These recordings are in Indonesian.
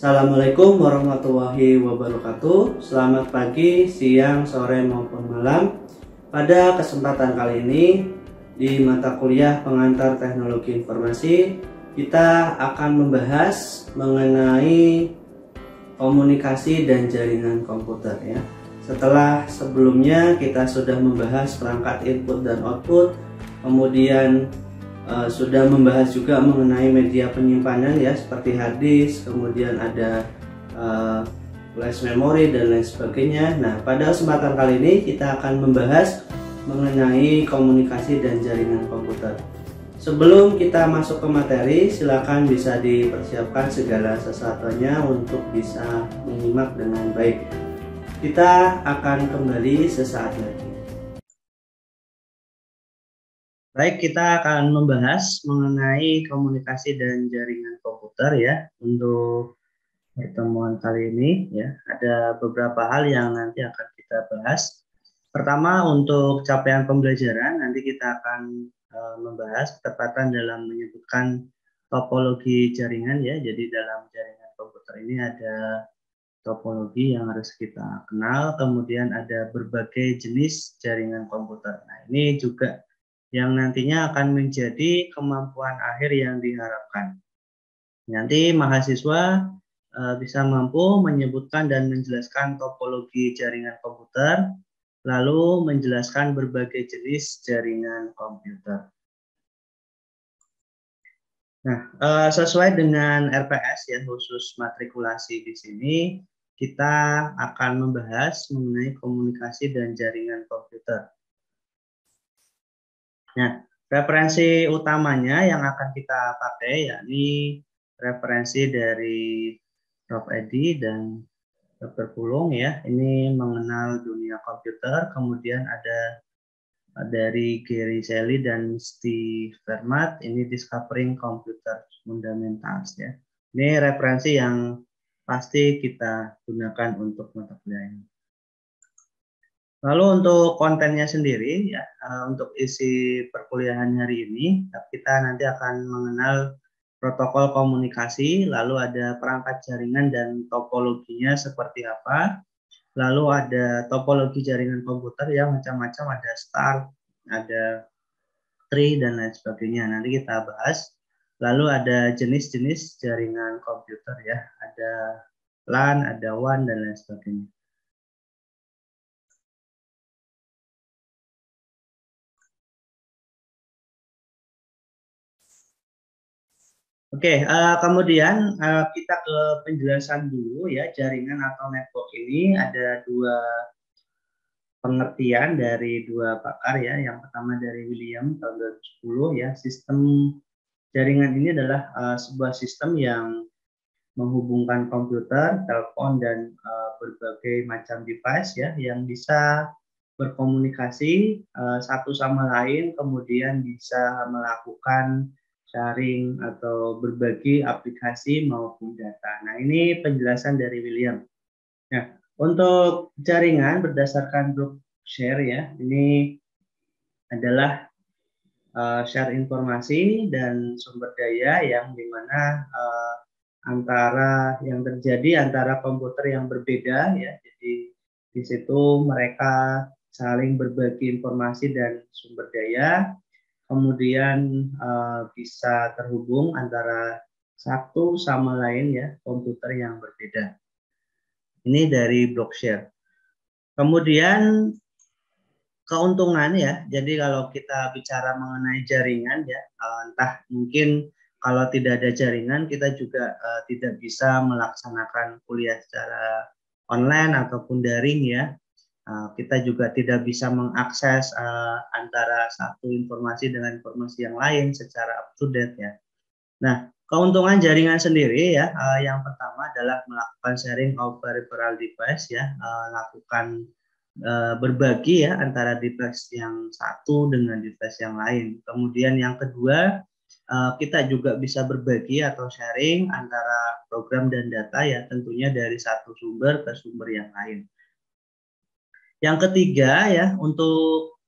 Assalamualaikum warahmatullahi wabarakatuh. Selamat pagi, siang, sore maupun malam. Pada kesempatan kali ini di mata kuliah pengantar teknologi informasi, kita akan membahas mengenai komunikasi dan jaringan komputer ya. Setelah sebelumnya kita sudah membahas perangkat input dan output, kemudian sudah membahas juga mengenai media penyimpanan ya, seperti hard disk, kemudian ada flash memory dan lain sebagainya. Nah, pada kesempatan kali ini kita akan membahas mengenai komunikasi dan jaringan komputer. Sebelum kita masuk ke materi, silakan bisa dipersiapkan segala sesuatunya untuk bisa menyimak dengan baik. Kita akan kembali sesaat lagi. Baik, kita akan membahas mengenai komunikasi dan jaringan komputer ya. Untuk pertemuan kali ini ya, ada beberapa hal yang nanti akan kita bahas. Pertama, untuk capaian pembelajaran, nanti kita akan membahas ketepatan dalam menyebutkan topologi jaringan ya. Jadi dalam jaringan komputer ini ada topologi yang harus kita kenal, kemudian ada berbagai jenis jaringan komputer. Nah, ini juga yang nantinya akan menjadi kemampuan akhir yang diharapkan. Nanti mahasiswa bisa mampu menyebutkan dan menjelaskan topologi jaringan komputer, lalu menjelaskan berbagai jenis jaringan komputer. Nah, sesuai dengan RPS ya, khusus matrikulasi di sini, kita akan membahas mengenai komunikasi dan jaringan komputer. Nah, referensi utamanya yang akan kita pakai yakni referensi dari Prof. Edi dan Dr. Pulung ya. Ini mengenal dunia komputer, kemudian ada dari Gary Shelley dan Steve Fermat, ini Discovering Computer Fundamentals ya. Ini referensi yang pasti kita gunakan untuk mata kuliah ini. Lalu untuk kontennya sendiri ya, untuk isi perkuliahan hari ini, kita nanti akan mengenal protokol komunikasi, lalu ada perangkat jaringan dan topologinya seperti apa, lalu ada topologi jaringan komputer yang macam-macam, ada start, ada tree, dan lain sebagainya. Nanti kita bahas. Lalu ada jenis-jenis jaringan komputer ya, ada LAN, ada WAN, dan lain sebagainya. Oke, kemudian kita ke penjelasan dulu ya. Jaringan atau network ini ada dua pengertian dari dua pakar ya. Yang pertama dari William tahun 2010 ya. Sistem jaringan ini adalah sebuah sistem yang menghubungkan komputer, telepon, dan berbagai macam device ya yang bisa berkomunikasi satu sama lain, kemudian bisa melakukan sharing atau berbagi aplikasi maupun data. Nah, ini penjelasan dari William. Nah, untuk jaringan berdasarkan Brookshire ya, ini adalah share informasi dan sumber daya yang dimana antara yang terjadi antara komputer yang berbeda ya. Jadi di situ mereka saling berbagi informasi dan sumber daya, kemudian bisa terhubung antara satu sama lain ya, komputer yang berbeda. Ini dari Brookshire. Kemudian keuntungan ya, jadi kalau kita bicara mengenai jaringan ya, entah mungkin kalau tidak ada jaringan kita juga tidak bisa melaksanakan kuliah secara online ataupun daring ya. Kita juga tidak bisa mengakses antara satu informasi dengan informasi yang lain secara up to date ya. Nah, keuntungan jaringan sendiri ya, yang pertama adalah melakukan sharing of peripheral device ya, lakukan berbagi ya antara device yang satu dengan device yang lain. Kemudian yang kedua, kita juga bisa berbagi atau sharing antara program dan data ya, tentunya dari satu sumber ke sumber yang lain. Yang ketiga ya, untuk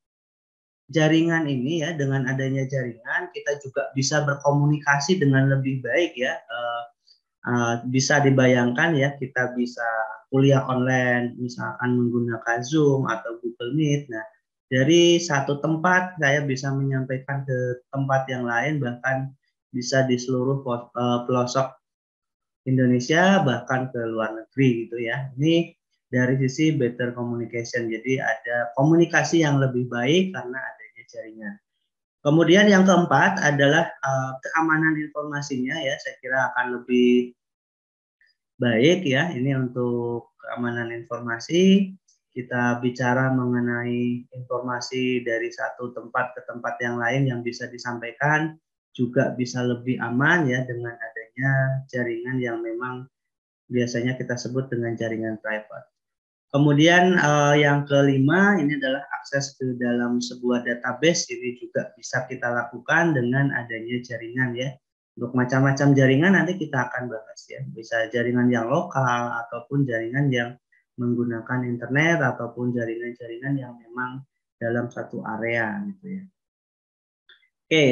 jaringan ini ya, dengan adanya jaringan kita juga bisa berkomunikasi dengan lebih baik ya. Bisa dibayangkan ya, kita bisa kuliah online, misalkan menggunakan Zoom atau Google Meet. Nah, dari satu tempat saya bisa menyampaikan ke tempat yang lain, bahkan bisa di seluruh pelosok Indonesia, bahkan ke luar negeri gitu ya. Ini dari sisi better communication, jadi ada komunikasi yang lebih baik karena adanya jaringan. Kemudian yang keempat adalah keamanan informasinya ya, saya kira akan lebih baik ya. Ini untuk keamanan informasi, kita bicara mengenai informasi dari satu tempat ke tempat yang lain yang bisa disampaikan juga bisa lebih aman ya dengan adanya jaringan yang memang biasanya kita sebut dengan jaringan private. Kemudian yang kelima ini adalah akses ke dalam sebuah database, ini juga bisa kita lakukan dengan adanya jaringan ya. Untuk macam-macam jaringan nanti kita akan bahas ya. Bisa jaringan yang lokal ataupun jaringan yang menggunakan internet ataupun jaringan-jaringan yang memang dalam satu area gitu ya. Oke,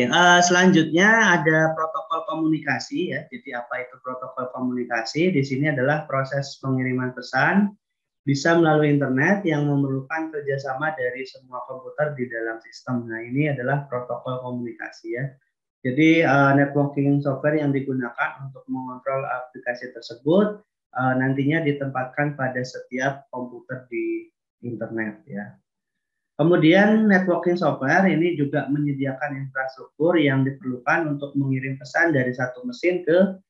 selanjutnya ada protokol komunikasi ya. Jadi apa itu protokol komunikasi? Di sini adalah proses pengiriman pesan bisa melalui internet yang memerlukan kerjasama dari semua komputer di dalam sistem. Nah, ini adalah protokol komunikasi ya. Jadi networking software yang digunakan untuk mengontrol aplikasi tersebut nantinya ditempatkan pada setiap komputer di internet ya. Kemudian networking software ini juga menyediakan infrastruktur yang diperlukan untuk mengirim pesan dari satu mesin ke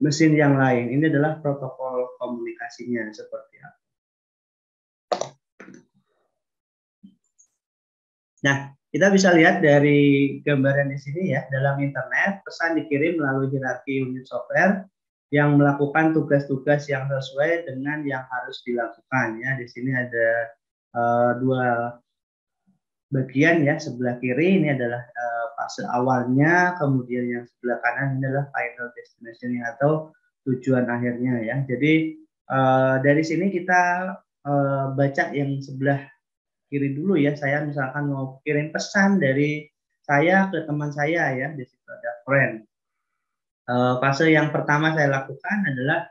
mesin yang lain. Ini adalah protokol komunikasinya seperti apa. Nah, kita bisa lihat dari gambaran di sini ya, dalam internet pesan dikirim melalui hierarki unit software yang melakukan tugas-tugas yang sesuai dengan yang harus dilakukan ya. Di sini ada dua bagian ya, sebelah kiri ini adalah fase awalnya, kemudian yang sebelah kanan ini adalah final destination atau tujuan akhirnya ya. Jadi dari sini kita baca yang sebelah kiri dulu ya. Saya misalkan mau kirim pesan dari saya ke teman saya ya, di situ ada friend. Fase yang pertama saya lakukan adalah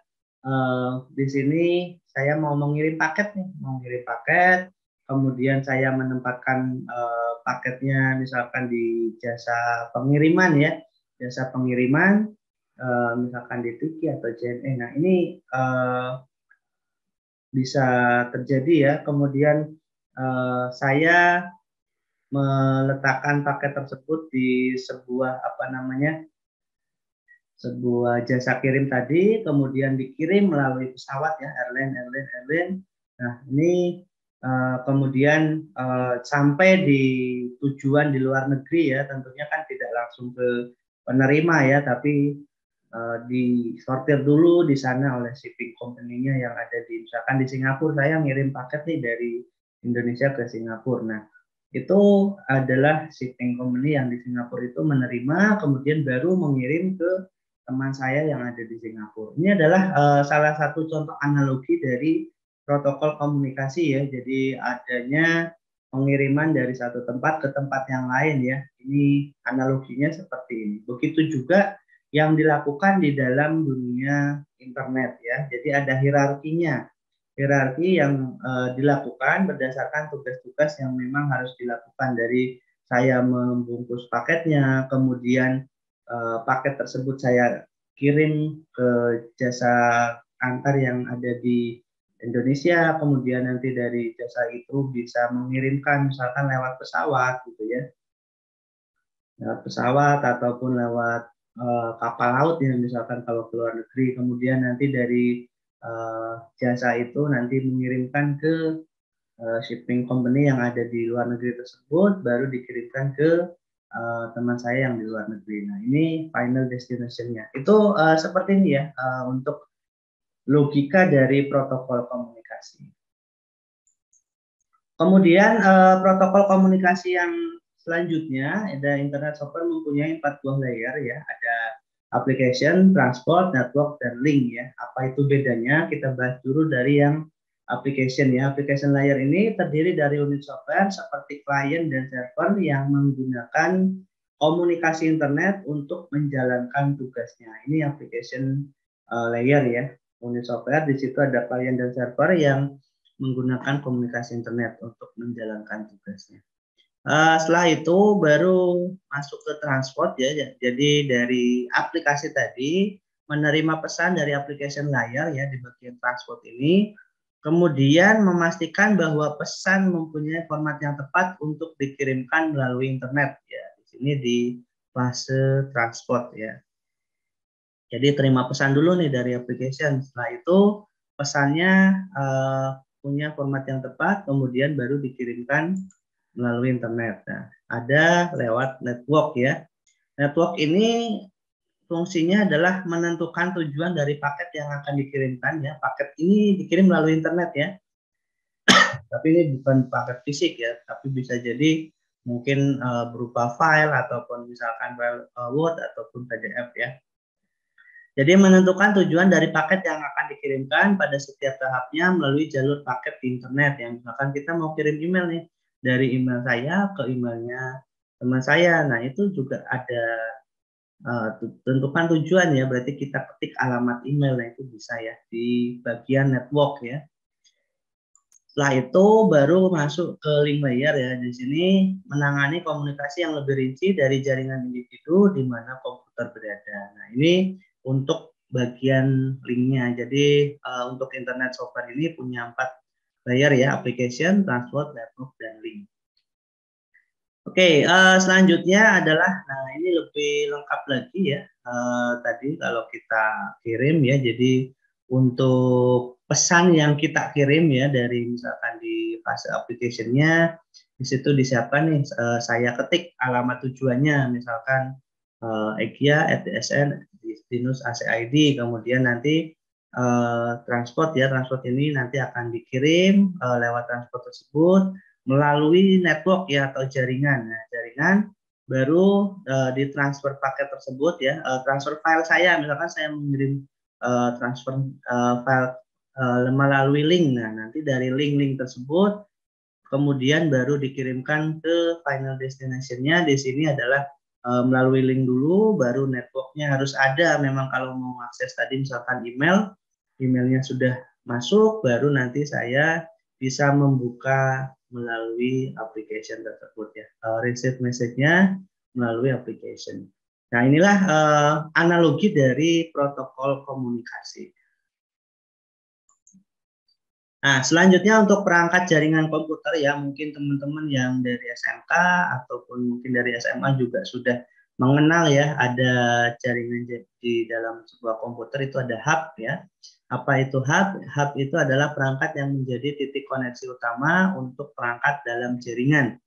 di sini saya mau mengirim paket nih, mau mengirim paket, kemudian saya menempatkan paketnya misalkan di jasa pengiriman ya, jasa pengiriman misalkan di Tiki atau JNE. Nah ini bisa terjadi ya. Kemudian saya meletakkan paket tersebut di sebuah sebuah jasa kirim tadi, kemudian dikirim melalui pesawat ya, airline. Nah ini kemudian sampai di tujuan di luar negeri ya, tentunya kan tidak langsung ke penerima ya, tapi disortir dulu di sana oleh shipping company-nya yang ada di misalkan di Singapura. Saya ngirim paket nih dari Indonesia ke Singapura. Nah itu adalah shipping company yang di Singapura itu menerima, kemudian baru mengirim ke teman saya yang ada di Singapura. Ini adalah salah satu contoh analogi dari protokol komunikasi ya. Jadi adanya pengiriman dari satu tempat ke tempat yang lain ya. Ini analoginya seperti ini. Begitu juga yang dilakukan di dalam dunia internet ya. Jadi ada hierarkinya. Hierarki yang dilakukan berdasarkan tugas-tugas yang memang harus dilakukan, dari saya membungkus paketnya, kemudian paket tersebut saya kirim ke jasa antar yang ada di Indonesia, kemudian nanti dari jasa itu bisa mengirimkan misalkan lewat pesawat gitu ya, lewat pesawat ataupun lewat kapal laut ya misalkan kalau ke luar negeri, kemudian nanti dari jasa itu nanti mengirimkan ke shipping company yang ada di luar negeri tersebut, baru dikirimkan ke teman saya yang di luar negeri. Nah ini final destination-nya. Itu seperti ini ya untuk logika dari protokol komunikasi. Kemudian protokol komunikasi yang selanjutnya ada internet software mempunyai 4 buah layer ya. Ada application, transport, network, dan link ya. Apa itu bedanya? Kita bahas dulu dari yang application ya. Application layer ini terdiri dari unit software seperti client dan server yang menggunakan komunikasi internet untuk menjalankan tugasnya. Ini application layer ya. Unit software di situ ada klien dan server yang menggunakan komunikasi internet untuk menjalankan tugasnya. Setelah itu baru masuk ke transport ya. Jadi dari aplikasi tadi menerima pesan dari application layer ya di bagian transport ini, kemudian memastikan bahwa pesan mempunyai format yang tepat untuk dikirimkan melalui internet ya. Di sini di fase transport ya. Jadi terima pesan dulu nih dari application. Setelah itu pesannya punya format yang tepat, kemudian baru dikirimkan melalui internet. Nah, ada lewat network ya. Network ini fungsinya adalah menentukan tujuan dari paket yang akan dikirimkan ya. Paket ini dikirim melalui internet ya. Tapi ini bukan paket fisik ya, tapi bisa jadi mungkin berupa file ataupun misalkan file Word ataupun PDF ya. Jadi menentukan tujuan dari paket yang akan dikirimkan pada setiap tahapnya melalui jalur paket di internet. Yang misalkan kita mau kirim email nih, dari email saya ke emailnya teman saya. Nah itu juga ada tentukan tujuan ya, berarti kita ketik alamat email, nah itu bisa ya di bagian network ya. Setelah itu baru masuk ke link layer ya. Di sini menangani komunikasi yang lebih rinci dari jaringan individu di mana komputer berada. Nah ini untuk bagian linknya. Jadi untuk internet software ini punya 4 layer ya, application, transport, network, dan link. Oke, selanjutnya adalah, nah ini lebih lengkap lagi ya. Tadi kalau kita kirim ya, jadi untuk pesan yang kita kirim ya dari misalkan di fase application-nya, di situ disiapkan nih, saya ketik alamat tujuannya, misalkan Egia@tsn Dinus ACID, kemudian nanti transport ya, transport ini nanti akan dikirim lewat transport tersebut melalui network ya atau jaringan. Nah, jaringan baru ditransfer paket tersebut ya, transfer file saya, misalkan saya mengirim transfer file melalui link. Nah, nanti dari link-link tersebut kemudian baru dikirimkan ke final destination-nya. Di sini adalah melalui link dulu, baru networknya harus ada. Memang kalau mau akses tadi misalkan emailnya sudah masuk, baru nanti saya bisa membuka melalui application tersebut ya. Receive message-nya melalui application. Nah, inilah analogi dari protokol komunikasi. Nah, selanjutnya untuk perangkat jaringan komputer ya, mungkin teman-teman yang dari SMK ataupun mungkin dari SMA juga sudah mengenal ya, ada jaringan di dalam sebuah komputer itu ada hub ya. Apa itu hub? Hub itu adalah perangkat yang menjadi titik koneksi utama untuk perangkat dalam jaringan.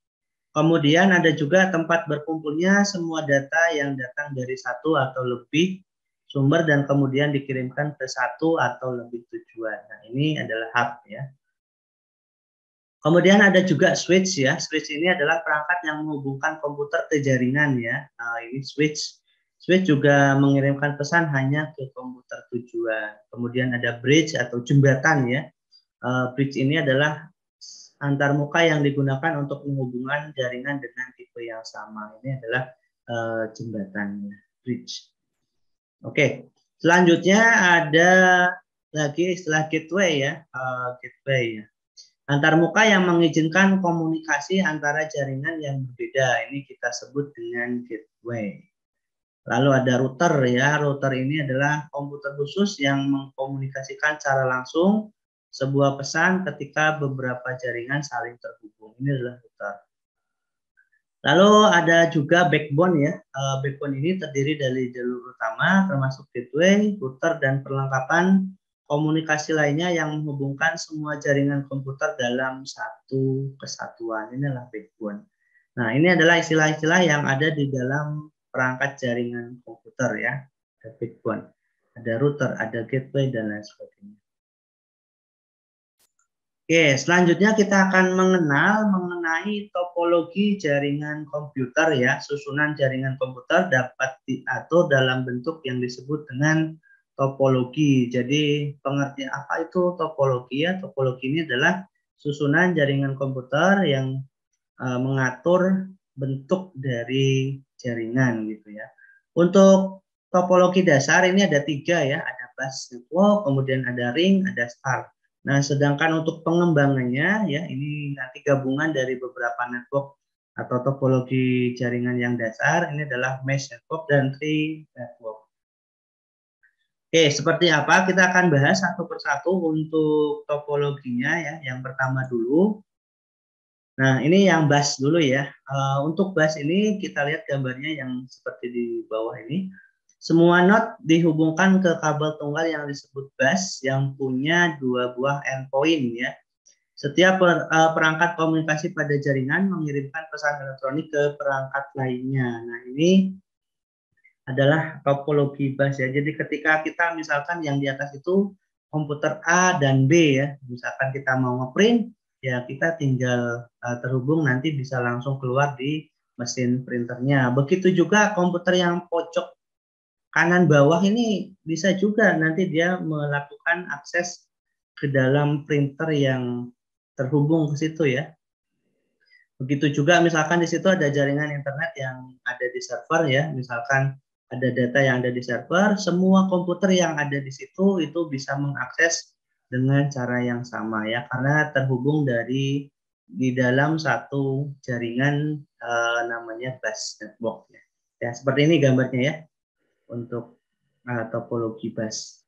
Kemudian ada juga tempat berkumpulnya semua data yang datang dari satu atau lebih sumber dan kemudian dikirimkan ke satu atau lebih tujuan. Nah, ini adalah hub ya. Kemudian ada juga switch ya. Switch ini adalah perangkat yang menghubungkan komputer ke jaringan ya. Nah, ini switch. Switch juga mengirimkan pesan hanya ke komputer tujuan. Kemudian ada bridge atau jembatan ya. Bridge ini adalah antarmuka yang digunakan untuk menghubungkan jaringan dengan tipe yang sama. Ini adalah jembatannya, bridge. Oke, selanjutnya ada lagi istilah gateway ya, gateway ya. Antarmuka yang mengizinkan komunikasi antara jaringan yang berbeda. Ini kita sebut dengan gateway. Lalu ada router ya. Router ini adalah komputer khusus yang mengkomunikasikan secara langsung sebuah pesan ketika beberapa jaringan saling terhubung. Ini adalah router. Lalu ada juga backbone ya. Backbone ini terdiri dari jalur utama termasuk gateway, router, dan perlengkapan komunikasi lainnya yang menghubungkan semua jaringan komputer dalam satu kesatuan. Inilah backbone. Nah, ini adalah istilah-istilah yang ada di dalam perangkat jaringan komputer ya. Ada backbone, ada router, ada gateway, dan lain sebagainya. Oke, selanjutnya kita akan mengenai topologi jaringan komputer ya. Susunan jaringan komputer dapat diatur dalam bentuk yang disebut dengan topologi. Jadi pengertian apa itu topologi ya? Topologi ini adalah susunan jaringan komputer yang mengatur bentuk dari jaringan gitu ya. Untuk topologi dasar ini ada 3 ya, ada bus network, kemudian ada ring, ada star. Nah, sedangkan untuk pengembangannya ya ini nanti gabungan dari beberapa network atau topologi jaringan yang dasar, ini adalah mesh network dan tree network. Oke, seperti apa? Kita akan bahas satu persatu untuk topologinya ya. Yang pertama dulu. Nah, ini yang bus dulu ya. Untuk bus ini kita lihat gambarnya yang seperti di bawah ini. Semua node dihubungkan ke kabel tunggal yang disebut bus yang punya 2 buah endpoint ya. Setiap perangkat komunikasi pada jaringan mengirimkan pesan elektronik ke perangkat lainnya. Nah, ini adalah topologi bus ya. Jadi ketika kita misalkan yang di atas itu komputer A dan B ya, misalkan kita mau ngeprint, ya kita tinggal terhubung nanti bisa langsung keluar di mesin printernya. Begitu juga komputer yang pojok kanan bawah ini bisa juga nanti dia melakukan akses ke dalam printer yang terhubung ke situ ya. Begitu juga misalkan di situ ada jaringan internet yang ada di server ya, misalkan ada data yang ada di server, semua komputer yang ada di situ itu bisa mengakses dengan cara yang sama ya, karena terhubung dari di dalam satu jaringan namanya bus network ya. Ya, seperti ini gambarnya ya untuk topologi bus.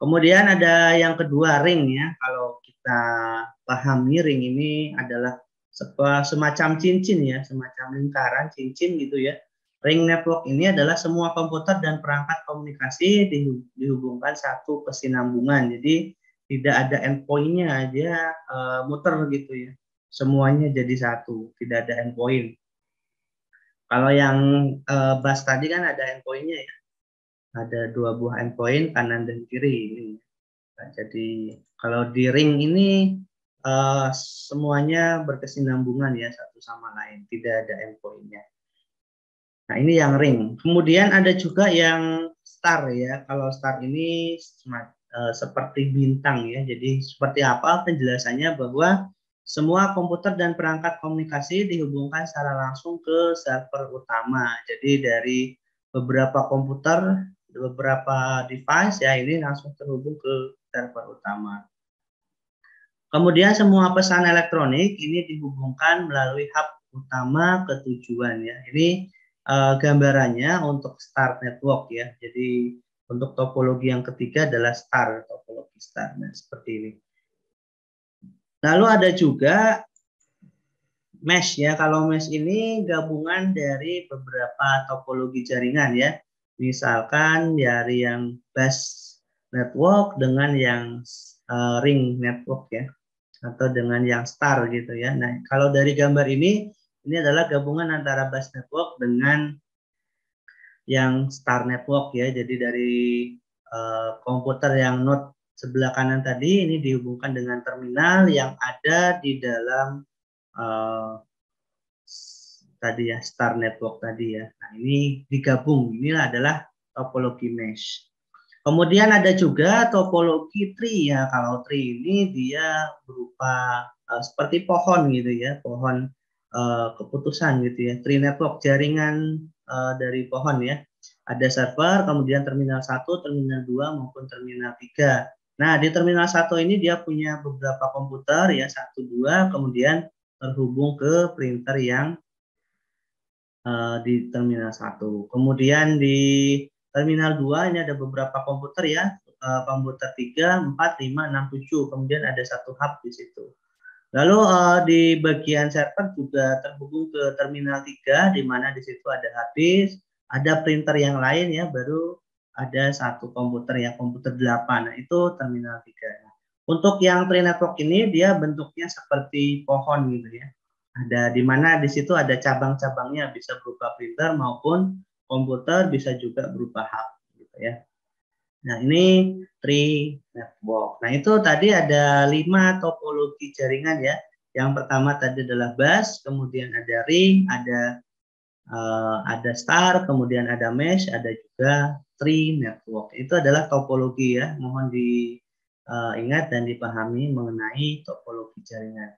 Kemudian ada yang kedua ring ya. Kalau kita pahami ring ini adalah semacam cincin ya, semacam lingkaran cincin gitu ya. Ring network ini adalah semua komputer dan perangkat komunikasi dihubungkan satu kesinambungan. Jadi tidak ada endpoint-nya, dia muter gitu ya. Semuanya jadi satu, tidak ada endpoint. Kalau yang bus tadi kan ada endpoint-nya ya. Ada 2 buah endpoint kanan dan kiri ini. Nah, jadi kalau di ring ini semuanya berkesinambungan ya satu sama lain, tidak ada endpoint-nya. Nah, ini yang ring. Kemudian ada juga yang star ya. Kalau star ini seperti bintang ya. Jadi seperti apa penjelasannya bahwa semua komputer dan perangkat komunikasi dihubungkan secara langsung ke server utama. Jadi dari beberapa komputer, beberapa device ya ini langsung terhubung ke server utama. Kemudian semua pesan elektronik ini dihubungkan melalui hub utama ke tujuan ya. Ini gambarannya untuk star network ya. Jadi untuk topologi yang ketiga adalah star, topologi star. Nah, seperti ini. Lalu ada juga mesh ya. Kalau mesh ini gabungan dari beberapa topologi jaringan ya. Misalkan dari yang bus network dengan yang ring network ya, atau dengan yang star gitu ya. Nah, kalau dari gambar ini adalah gabungan antara bus network dengan yang star network ya. Jadi dari komputer yang node sebelah kanan tadi ini dihubungkan dengan terminal yang ada di dalam tadi ya star network tadi ya. Nah, ini digabung. Inilah adalah topologi mesh. Kemudian ada juga topologi tree ya. Kalau tree ini dia berupa seperti pohon gitu ya, pohon keputusan gitu ya. Tree network jaringan dari pohon ya. Ada server, kemudian terminal 1, terminal 2 maupun terminal 3. Nah, di terminal 1 ini dia punya beberapa komputer ya, 1 2, kemudian terhubung ke printer yang di terminal 1. Kemudian di terminal 2 ini ada beberapa komputer ya, komputer 3, 4, 5, 6, 7. Kemudian ada satu hub di situ. Lalu di bagian server juga terhubung ke terminal 3, di mana di situ ada hard disk, ada printer yang lain ya, baru ada satu komputer ya, komputer 8. Nah, itu terminal 3. Untuk yang tree network ini dia bentuknya seperti pohon gitu ya. Ada di mana di situ ada cabang-cabangnya, bisa berupa printer maupun komputer, bisa juga berupa hub gitu ya. Nah, ini tree network. Nah, itu tadi ada 5 topologi jaringan ya. Yang pertama tadi adalah bus, kemudian ada ring, ada star, kemudian ada mesh, ada juga tree network. Itu adalah topologi ya. Mohon diingat dan dipahami mengenai topologi jaringan.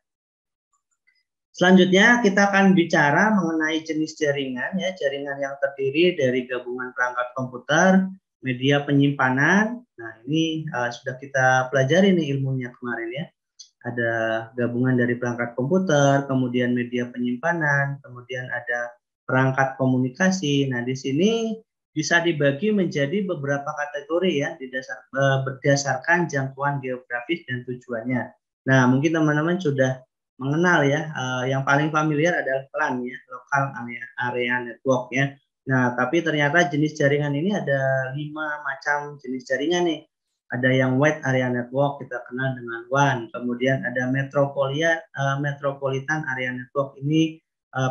Selanjutnya kita akan bicara mengenai jenis jaringan ya, jaringan yang terdiri dari gabungan perangkat komputer, media penyimpanan. Nah, ini sudah kita pelajari nih ilmunya kemarin ya. Ada gabungan dari perangkat komputer, kemudian media penyimpanan, kemudian ada perangkat komunikasi. Nah, di sini bisa dibagi menjadi beberapa kategori ya berdasarkan jangkauan geografis dan tujuannya. Nah, mungkin teman-teman sudah mengenal ya, yang paling familiar adalah LAN ya, Local Area Network ya. Nah, tapi ternyata jenis jaringan ini ada 5 macam jenis jaringan nih. Ada yang Wide Area Network, kita kenal dengan WAN. Kemudian ada Metropolitan Area Network, ini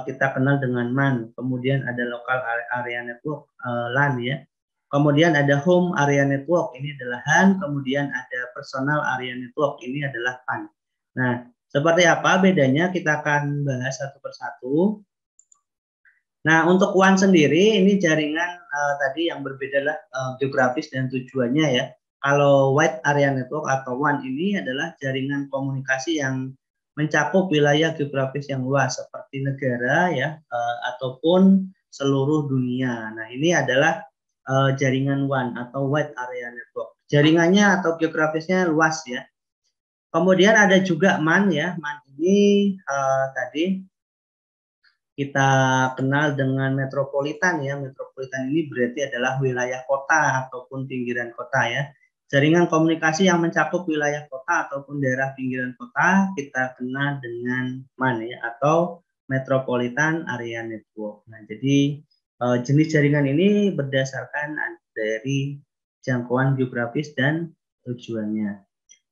kita kenal dengan MAN. Kemudian ada Local Area Network, LAN ya. Kemudian ada Home Area Network, ini adalah HAN. Kemudian ada Personal Area Network, ini adalah PAN. Nah, seperti apa bedanya? Kita akan bahas satu persatu. Nah, untuk WAN sendiri, ini jaringan tadi yang berbeda lah geografis dan tujuannya ya. Kalau Wide Area Network atau WAN ini adalah jaringan komunikasi yang mencakup wilayah geografis yang luas seperti negara ya, ataupun seluruh dunia. Nah, ini adalah jaringan WAN atau Wide Area Network. Jaringannya atau geografisnya luas ya. Kemudian ada juga MAN ya. MAN ini tadi kita kenal dengan metropolitan ya. Metropolitan ini berarti adalah wilayah kota ataupun pinggiran kota ya. Jaringan komunikasi yang mencakup wilayah kota ataupun daerah pinggiran kota kita kenal dengan MAN ya, atau Metropolitan Area Network. Nah, jadi jenis jaringan ini berdasarkan dari jangkauan geografis dan tujuannya.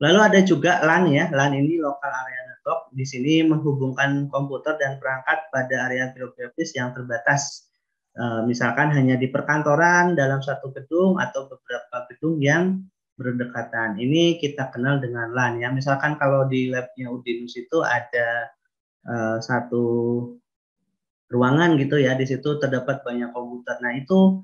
Lalu ada juga LAN ya. LAN ini Local Area Network. Di sini menghubungkan komputer dan perangkat pada area geografis yang terbatas. Misalkan hanya di perkantoran, dalam satu gedung, atau beberapa gedung yang berdekatan. Ini kita kenal dengan LAN ya. Misalkan kalau di labnya Udinus itu ada satu ruangan gitu ya. Di situ terdapat banyak komputer. Nah, itu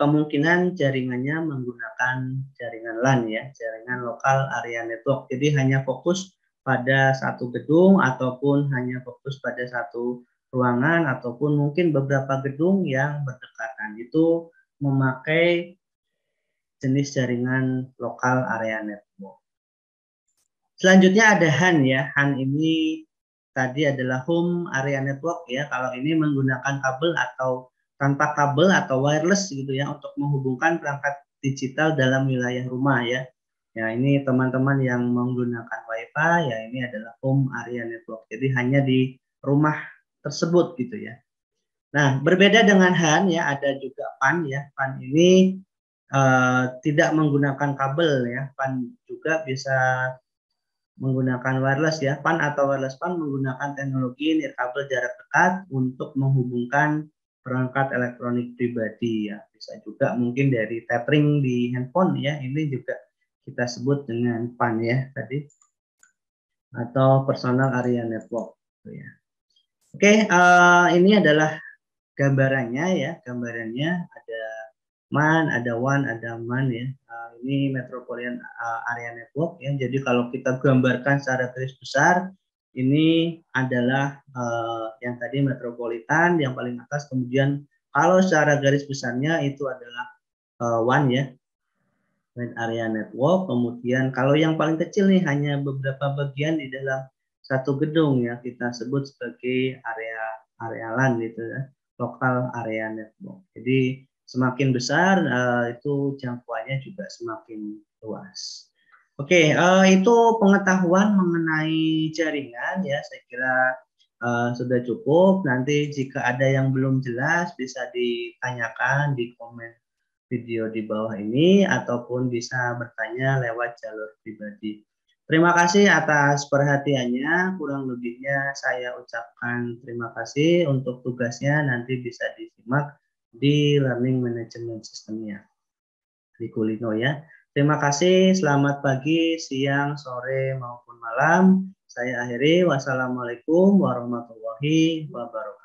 kemungkinan jaringannya menggunakan jaringan LAN ya, jaringan Local Area Network. Jadi hanya fokus pada satu gedung ataupun hanya fokus pada satu ruangan ataupun mungkin beberapa gedung yang berdekatan. Itu memakai jenis jaringan Local Area Network. Selanjutnya ada HAN ya. HAN ini tadi adalah Home Area Network ya. Kalau ini menggunakan kabel atau tanpa kabel atau wireless gitu ya untuk menghubungkan perangkat digital dalam wilayah rumah ya. Ya, ini teman-teman yang menggunakan WiFi ya, ini adalah Home Area Network. Jadi hanya di rumah tersebut gitu ya. Nah, berbeda dengan HAN ya, ada juga PAN ya. PAN ini tidak menggunakan kabel ya. PAN juga bisa menggunakan wireless ya. PAN atau wireless PAN menggunakan teknologi nirkabel jarak dekat untuk menghubungkan perangkat elektronik pribadi ya. Bisa juga mungkin dari tethering di handphone ya. Ini juga kita sebut dengan PAN ya tadi, atau Personal Area Network ya. Oke, ini adalah gambarannya ya. Gambarannya ada MAN, ada WAN, ada MAN ya. Ini Metropolitan Area Network ya. Jadi kalau kita gambarkan secara garis besar, ini adalah yang tadi metropolitan yang paling atas. Kemudian kalau secara garis besarnya itu adalah WAN ya, Wide Area Network. Kemudian kalau yang paling kecil nih hanya beberapa bagian di dalam satu gedung ya, kita sebut sebagai area LAN gitu ya, Local Area Network. Jadi semakin besar itu jangkauannya juga semakin luas. Oke, itu pengetahuan mengenai jaringan ya, saya kira sudah cukup. Nanti jika ada yang belum jelas bisa ditanyakan di komen video di bawah ini ataupun bisa bertanya lewat jalur pribadi. Terima kasih atas perhatiannya. Kurang lebihnya saya ucapkan terima kasih. Untuk tugasnya nanti bisa disimak di Learning Management System-nya di Kulino ya. Terima kasih. Selamat pagi, siang, sore maupun malam. Saya akhiri. Wassalamualaikum warahmatullahi wabarakatuh.